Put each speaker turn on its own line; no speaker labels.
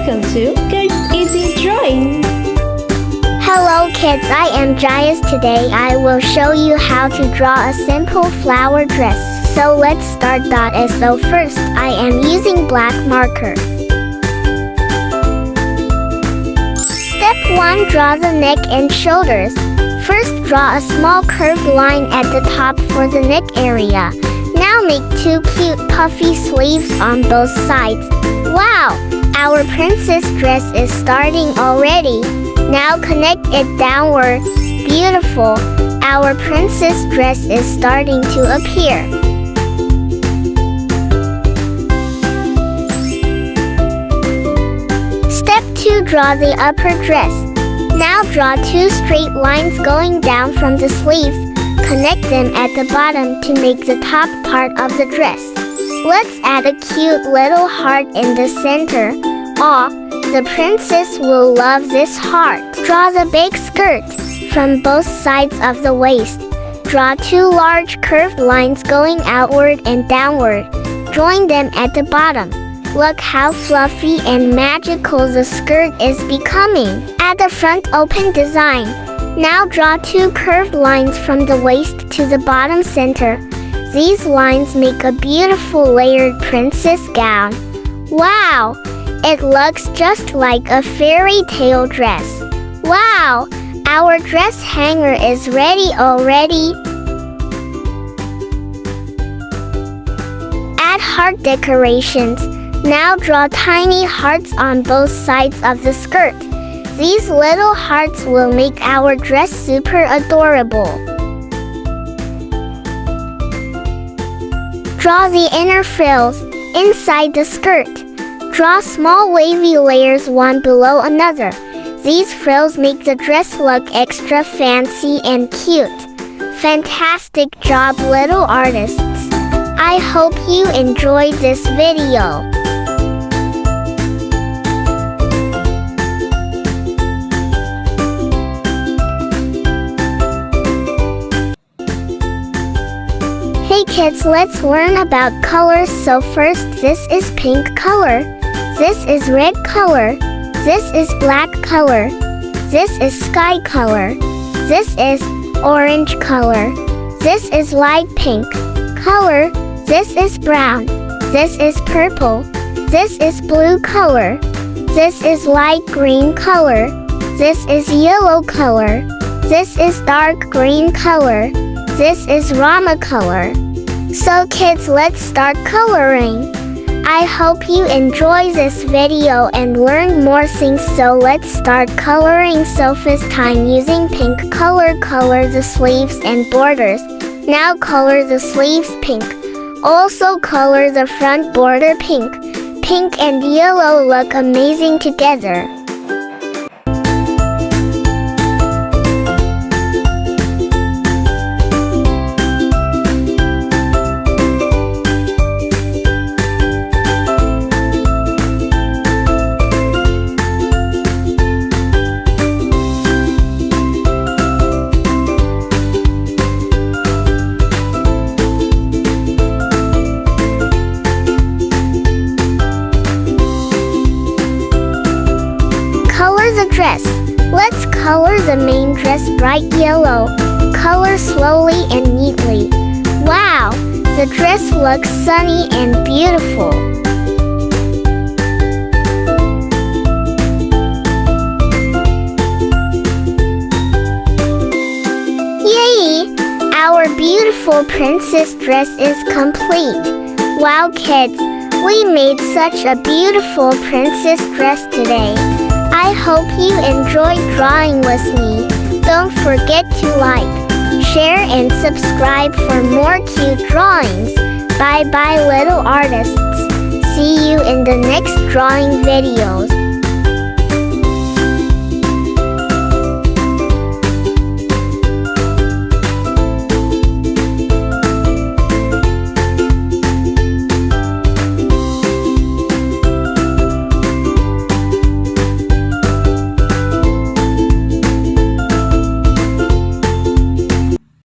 Welcome to Kids Easy Drawing.
Hello kids, I am Jayas. Today I will show you how to draw a simple flower dress. So let's start. So first I am using black marker. Step 1. Draw the neck and shoulders. First draw a small curved line at the top for the neck area. Now make 2 cute puffy sleeves on both sides. Wow! Our princess dress is starting already. Now connect it downward. Beautiful! Our princess dress is starting to appear. Step 2. Draw the upper dress. Now draw 2 straight lines going down from the sleeves. Connect them at the bottom to make the top part of the dress. Let's add a cute little heart in the center. Aw, the princess will love this heart. Draw the big skirt from both sides of the waist. Draw 2 large curved lines going outward and downward. Join them at the bottom. Look how fluffy and magical the skirt is becoming. Add the front open design. Now draw 2 curved lines from the waist to the bottom center. These lines make a beautiful layered princess gown. Wow! It looks just like a fairy tale dress. Wow! Our dress hanger is ready already. Add heart decorations. Now draw tiny hearts on both sides of the skirt. These little hearts will make our dress super adorable. Draw the inner frills inside the skirt. Draw small wavy layers one below another. These frills make the dress look extra fancy and cute. Fantastic job, little artists! I hope you enjoyed this video. Hey kids, let's learn about colors. So first, this is pink color. This is red color. This is black color. This is sky color. This is orange color. This is light pink color. This is brown. This is purple. This is blue color. This is light green color. This is yellow color. This is dark green color. This is Rama color. So kids, let's start coloring. I hope you enjoy this video and learn more things. So let's start coloring. So first time using pink color, color the sleeves and borders. Now color the sleeves pink. Also color the front border pink. Pink and yellow look amazing together. Dress. Let's color the main dress bright yellow. Color slowly and neatly. Wow! The dress looks sunny and beautiful. Yay! Our beautiful princess dress is complete. Wow kids, we made such a beautiful princess dress today. I hope you enjoyed drawing with me. Don't forget to like, share and subscribe for more cute drawings. Bye bye little artists. See you in the next drawing videos.